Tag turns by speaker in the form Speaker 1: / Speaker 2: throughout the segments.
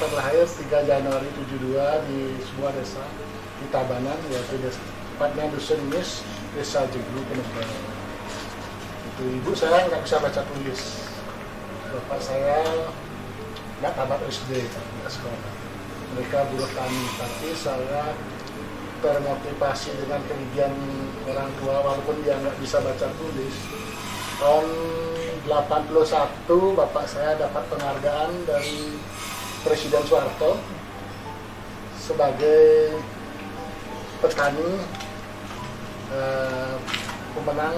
Speaker 1: terlahir 3 Januari 72 di sebuah desa di Tabanan, yaitu tepatnya Dusun Nis, Desa Jeglu, Penebar. Itu ibu saya nggak bisa baca tulis, bapak saya nggak tamat SD, nggak sekolah. Mereka buruh tani, tapi saya termotivasi dengan kegigihan orang tua walaupun dia nggak bisa baca tulis. Tahun 81 bapak saya dapat penghargaan dari Presiden Soeharto sebagai petani pemenang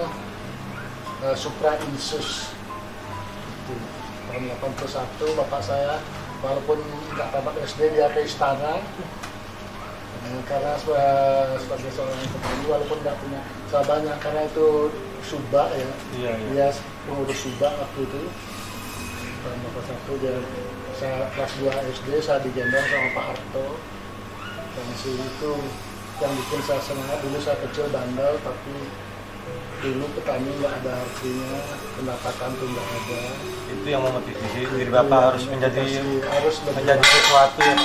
Speaker 1: Supra Insus. Tahun 81 bapak saya walaupun nggak tamat SD dia ke istana karena sebagai seorang petani walaupun nggak punya banyak karena itu subak ya. Dia pengurus subak waktu itu. Tahun 81 dia saya kelas 2 SD saya digendong sama Pak Harto. Dan itu yang bikin saya semangat. Dulu saya kecil bandel tapi dulu petani nggak ada artinya, pendapatan tuh nggak ada.
Speaker 2: Itu yang memotivasi diri bapak harus menjadi sesuatu ya.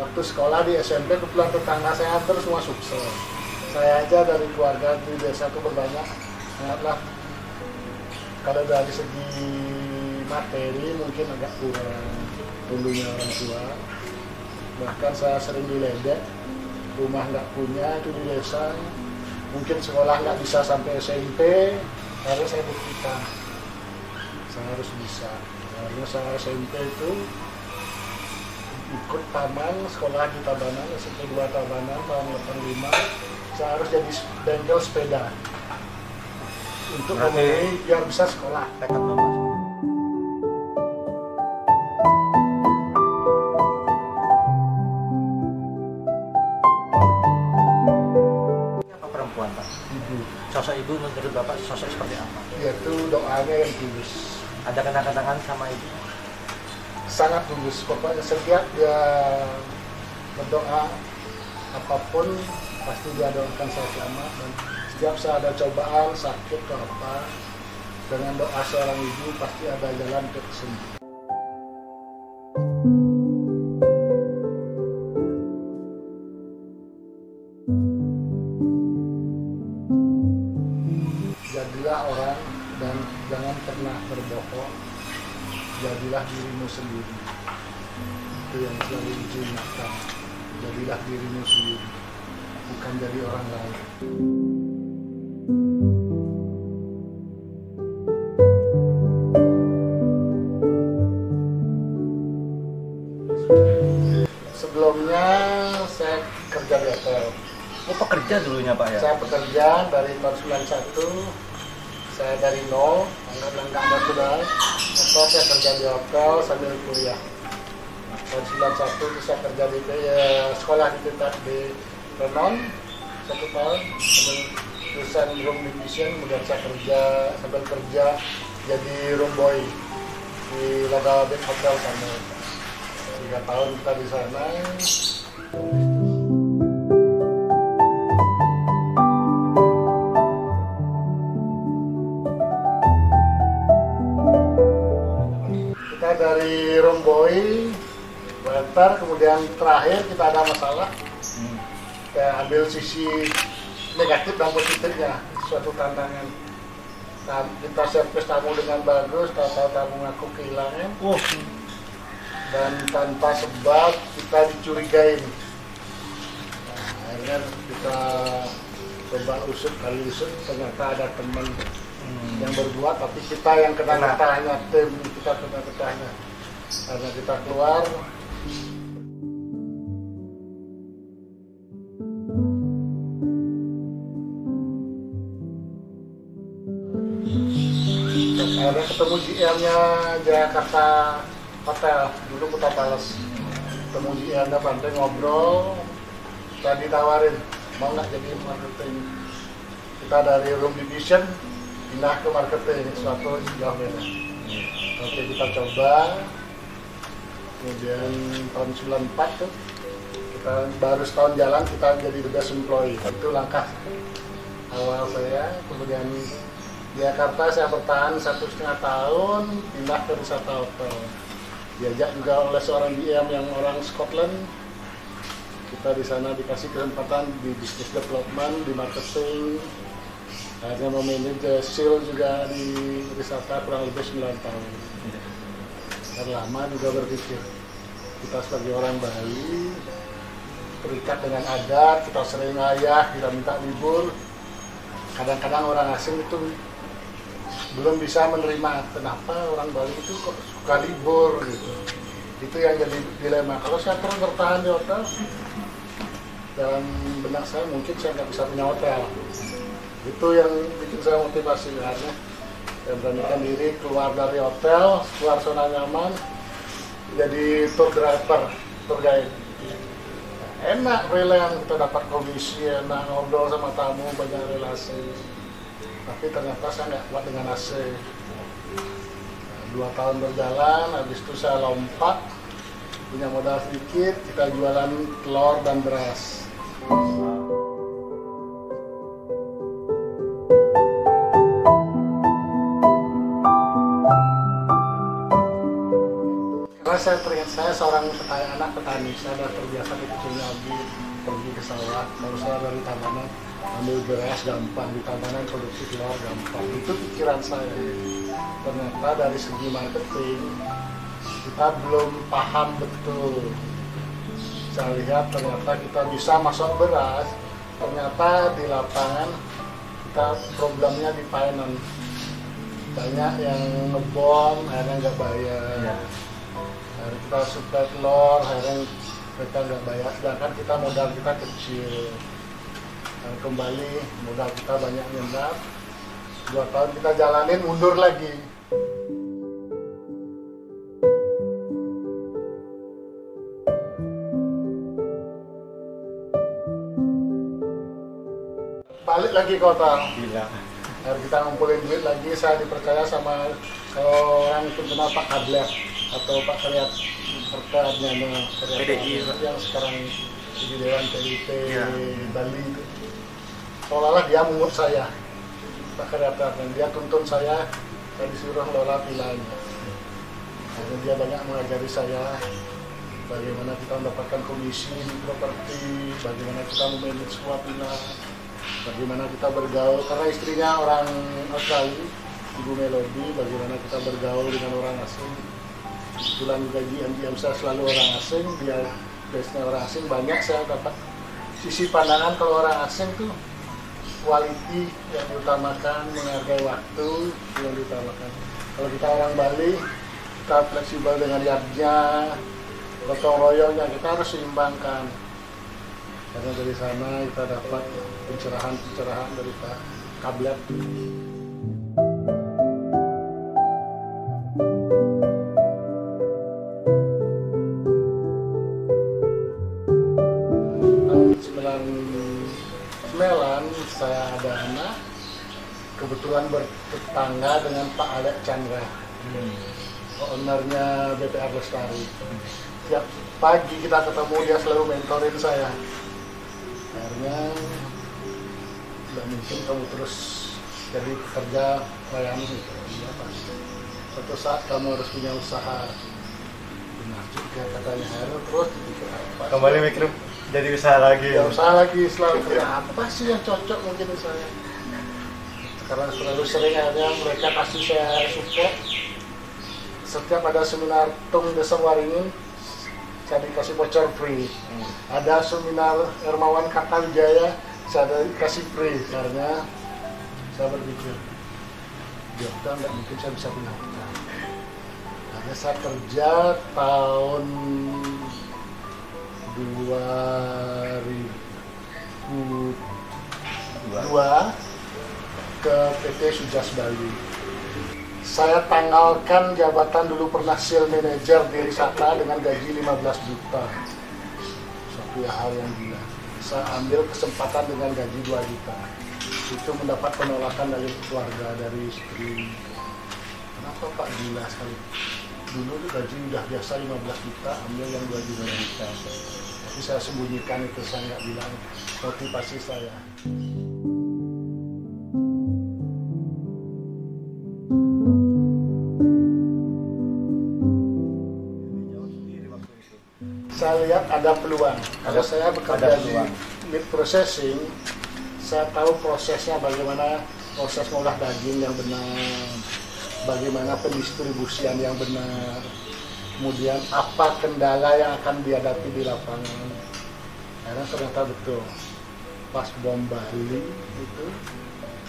Speaker 1: Waktu sekolah di SMP kebetulan tetangga saya terus semua sukses. Saya aja dari keluarga di desa itu berbanyak, sangatlah kalau dari segi materi mungkin agak kurang dulunya orang tua. Bahkan saya sering diledek, rumah nggak punya itu di desa, mungkin sekolah nggak bisa sampai SMP, karena saya buktikan saya harus bisa. Karena saya SMP itu ikut taman sekolah di Tabanan, SMP 2 Tabanan tahun 85, saya harus jadi bengkel sepeda untuk memenuhi biar bisa sekolah.
Speaker 2: Apa perempuan Pak? Ibu. Sosok ibu menurut bapak sosok seperti apa?
Speaker 1: Yaitu doanya yang tulus.
Speaker 2: Ada kenang-kenangan sama ibu?
Speaker 1: Sangat tulus, pokoknya setiap dia berdoa apapun pasti dia doakan saya selamat, dan setiap saya ada cobaan sakit atau apa dengan doa seorang ibu pasti ada jalan untuk sembuh. Jadilah orang dan jangan pernah berbohong. Jadilah dirimu sendiri. Itu yang selalu diingatkan. Jadilah dirimu sendiri, bukan jadi orang lain. Sebelumnya saya kerja di hotel.
Speaker 2: Oh, pekerja dulunya Pak ya?
Speaker 1: Saya bekerja dari tahun 91. Saya dari nol, nggak ada sudah. Atau saya kerja di hotel sambil kuliah. Tahun 91 itu saya kerja di sekolah di Renon 1 tahun sambil lulusan room division, kemudian saya kerja sambil kerja jadi room boy di Lada Bed Hotel sana. 3 tahun kita di sana. Dari room boy, waiter, kemudian terakhir kita ada masalah, kita ambil sisi negatif dan positifnya, suatu tantangan. Nah, kita servis tamu dengan bagus, tahu tamu ngaku kehilangan, dan tanpa sebab kita dicurigain. Nah, akhirnya kita coba usut, ternyata ada teman yang berbuat, tapi kita yang kena getahnya, tim kita kena getahnya. Karena kita keluar, akhirnya ketemu GM-nya Jakarta Hotel, dulu Kota Palace. Ketemu GM-nya Pantai, ngobrol, kita ditawarin mau nggak jadi marketing. Kita dari room division pindah ke marketing, suatu jauh beda. Oke, kita coba. Kemudian tahun 94 tuh kita Kita baru setahun jalan kita jadi the best employee. Itu langkah awal saya. Kemudian di Jakarta saya bertahan 1,5 tahun, pindah ke wisata hotel. Diajak juga oleh seorang GM yang orang Scotland. Kita di sana dikasih kesempatan di business development, di marketing. Akhirnya memanage sales juga di wisata kurang lebih 9 tahun. Dan lama juga berpikir, kita sebagai orang Bali terikat dengan adat, kita sering ngayah, kita minta libur. Kadang-kadang orang asing itu belum bisa menerima kenapa orang Bali itu kok suka libur gitu. Itu yang jadi dilema. Kalau saya terus bertahan di hotel, dalam benak saya mungkin saya nggak bisa punya hotel. Itu yang bikin saya motivasi karena saya beranikan diri keluar dari hotel, keluar zona nyaman, jadi tour driver, tour guide. Enak, freelance, kita dapat komisi, enak ngobrol sama tamu, banyak relasi. Tapi ternyata saya nggak kuat dengan AC. 2 tahun berjalan, habis itu saya lompat, punya modal sedikit, kita jualan telur dan beras. Karena saya teringat saya seorang anak petani, saya sudah terbiasa dikucurnya lagi pergi ke sawah. Kalau saya dari Tabanan ambil beras gampang, di Tabanan produksi telur gampang. Itu pikiran saya. Ternyata dari segi marketing kita belum paham betul. Saya lihat ternyata kita bisa masuk beras, ternyata di lapangan kita problemnya di finance. Banyak yang ngebom, akhirnya nggak bayar. Ya. Akhirnya kita supply telur, akhirnya mereka nggak bayar. Sedangkan kita modal kita kecil. Dan kembali modal kita banyak nyendat. 2 tahun kita jalanin, mundur lagi. Balik lagi ke hotel.
Speaker 2: Gila.
Speaker 1: Akhirnya kita ngumpulin duit lagi, saya dipercaya sama orang itu kenal Pak Kadlef atau Pak Karyat Perkadnya
Speaker 2: PDI
Speaker 1: yang sekarang di Dewan PDIP Bali itu. Seolah-olah dia mengut saya, Pak Karyat, dan dia tuntun saya disuruh lola vilanya. Akhirnya dia banyak mengajari saya bagaimana kita mendapatkan komisi di properti, bagaimana kita memanage sebuah villa, bagaimana kita bergaul, karena istrinya orang Australia, Ibu Melody, bagaimana kita bergaul dengan orang asing. Kebetulan gaji MGM saya selalu orang asing, dia base-nya orang asing, banyak saya dapat sisi pandangan kalau orang asing tuh quality yang diutamakan, menghargai waktu yang diutamakan. Kalau kita orang Bali, kita fleksibel dengan yardnya, gotong royongnya, kita harus seimbangkan. Karena dari sana kita dapat pencerahan-pencerahan dari Pak Kadlef. Tahun 1999 saya ada anak, kebetulan bertetangga dengan Pak Alek Chandra, ownernya BPR Lestari. Tiap pagi kita ketemu, dia selalu mentorin saya. Akhirnya tidak mungkin kamu terus jadi pekerja pelayan gitu. Ya, suatu saat kamu harus punya usaha. Benar juga katanya, Heru terus dipikir apa?
Speaker 2: Kembali mikir jadi usaha lagi.
Speaker 1: Ya, usaha lagi selalu pikir apa sih yang cocok mungkin saya. Karena selalu sering akhirnya mereka kasih saya support. Setiap ada seminar Tung Desa Waringin, saya dikasih voucher free. Ada seminar Hermawan Kartawijaya, saya dikasih free. Karena saya berpikir, di hotel nggak mungkin saya bisa punya hotel. Karena saya kerja tahun 2002 ke PT Sujas Bali. Saya tanggalkan jabatan dulu pernah sales manager di wisata dengan gaji 15 juta. Suatu hal yang gila. Saya ambil kesempatan dengan gaji 2 juta. Itu mendapat penolakan dari keluarga, dari istri. Kenapa Pak, gila sekali? Dulu gaji udah biasa 15 juta, ambil yang 2 juta. tapi saya sembunyikan itu, saya nggak bilang motivasi saya. Saya lihat ada peluang. Kalau saya bekerja di meat processing, saya tahu prosesnya, bagaimana proses mengolah daging yang benar, bagaimana pendistribusian yang benar, kemudian apa kendala yang akan dihadapi di lapangan. Karena ternyata betul, pas bom Bali itu,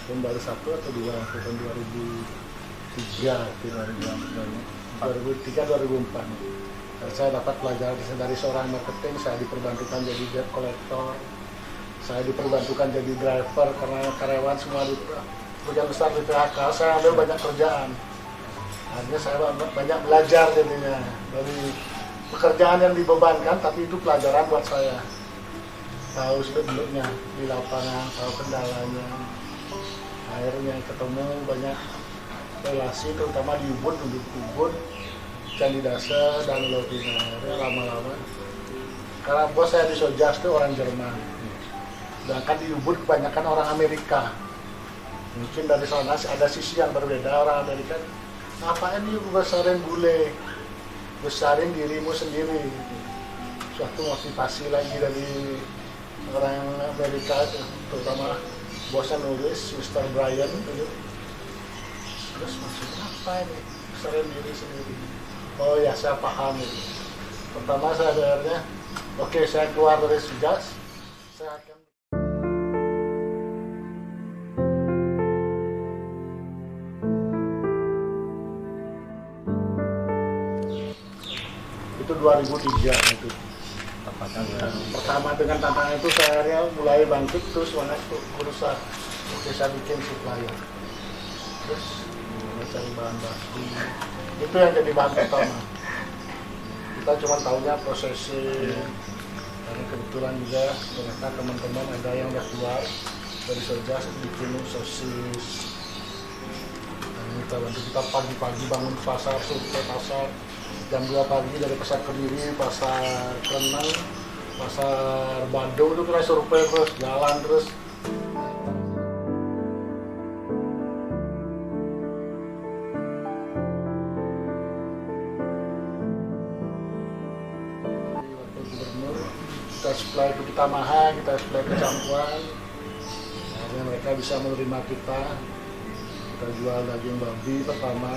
Speaker 1: bom Bali 1 atau 2 tahun 2003-2004. Saya dapat pelajaran dari seorang marketing, saya diperbantukan jadi debt collector, saya diperbantukan jadi driver karena karyawan semua di perusahaan besar di PHK, saya ambil banyak kerjaan. Akhirnya saya banyak belajar jadinya dari pekerjaan yang dibebankan, tapi itu pelajaran buat saya. Tahu sebelumnya di lapangan, tahu kendalanya. Akhirnya ketemu banyak relasi, terutama di Ubud, Candidase dan Lotina. Lama-lama, karena bos saya di Sojas itu orang Jerman, sedangkan di Ubud kebanyakan orang Amerika. Mungkin dari sana ada sisi yang berbeda. Orang Amerika, ngapain nih besarin bule, besarin dirimu sendiri. Suatu motivasi lagi dari orang Amerika, terutama bosnya nulis, Mr. Brian. Terus maksudnya apa ini, besarin diri sendiri? Oh ya, saya paham itu. Pertama saya dengarnya, oke, saya keluar dari Sojas, saya akan itu 2003 itu. Pertama dengan tantangan itu saya mulai bangkit, terus mana berusaha, oke, saya bikin supplier, terus cari bahan baku. Itu yang jadi bahan pertama. Kita cuma tahunya prosesnya. Karena kebetulan juga ternyata teman-teman ada yang udah keluar dari Sojas bikin sosis. Kita bantu, kita pagi-pagi bangun pasar, survei pasar jam 2 pagi dari pasar Kediri, pasar Kreneng, pasar Bandung itu kita survei terus, jalan terus. Kita supply ke Pitamaha, kita supply ke Campuan, akhirnya mereka bisa menerima kita jual daging babi pertama,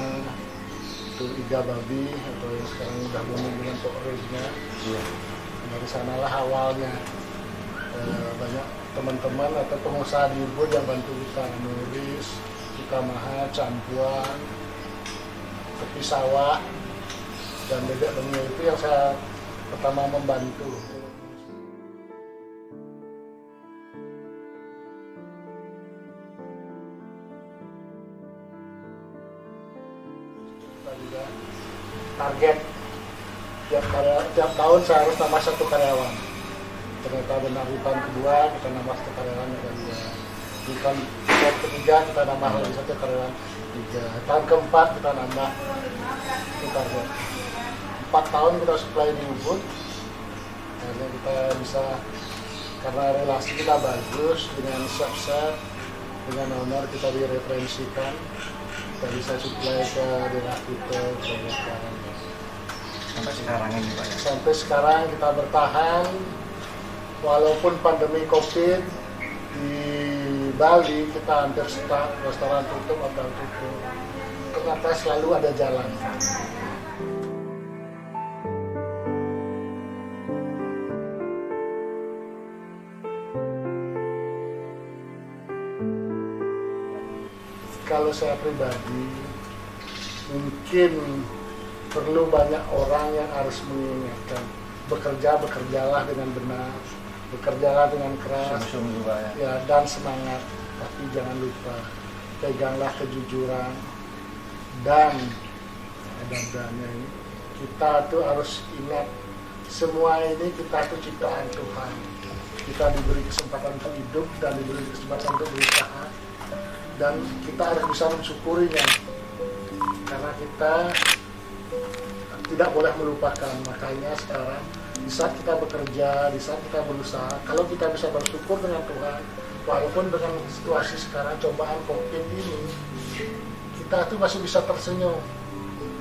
Speaker 1: itu iga babi atau yang sekarang udah umum dengan pokoknya. Dari sanalah awalnya banyak teman-teman atau pengusaha di Ubud yang bantu kita, nulis, Pitamaha, Campuan, tepi sawah, dan bebek bengil itu yang saya pertama membantu. Juga target tiap tahun saya harus nambah 1 karyawan. Ternyata benar di tahun kedua kita nambah 1 karyawan, ada 2. Di tahun ketiga kita nambah lagi 1 karyawan, 3. Tahun keempat kita nambah, itu target. 4 tahun kita supply di Ubud. Akhirnya kita bisa, karena relasi kita bagus dengan chef-chef, dengan owner, kita direferensikan. Kita bisa supply ke daerah kita,
Speaker 2: sampai sekarang ini Pak ya?
Speaker 1: Sampai sekarang kita bertahan, walaupun pandemi COVID di Bali kita hampir stuck, restoran tutup, hotel tutup, ternyata selalu ada jalan. Kalau saya pribadi, mungkin perlu banyak orang yang harus mengingatkan, bekerjalah dengan benar, bekerjalah dengan keras, ya, dan semangat, tapi jangan lupa peganglah kejujuran dan adab-adabnya ini. Kita tuh harus ingat, semua ini kita tuh ciptaan Tuhan. Kita diberi kesempatan untuk hidup dan diberi kesempatan untuk berusaha. Dan kita harus bisa mensyukurinya, karena kita tidak boleh melupakan. Makanya sekarang Di saat kita bekerja, di saat kita berusaha, kalau kita bisa bersyukur dengan Tuhan, walaupun dengan situasi sekarang cobaan COVID ini, kita tuh masih bisa tersenyum.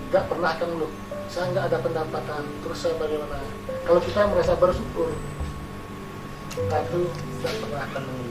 Speaker 1: Gak pernah kan lu, saya nggak ada pendapatan, terus saya bagaimana? Kalau kita merasa bersyukur, kita tuh gak pernah akan mengeluh.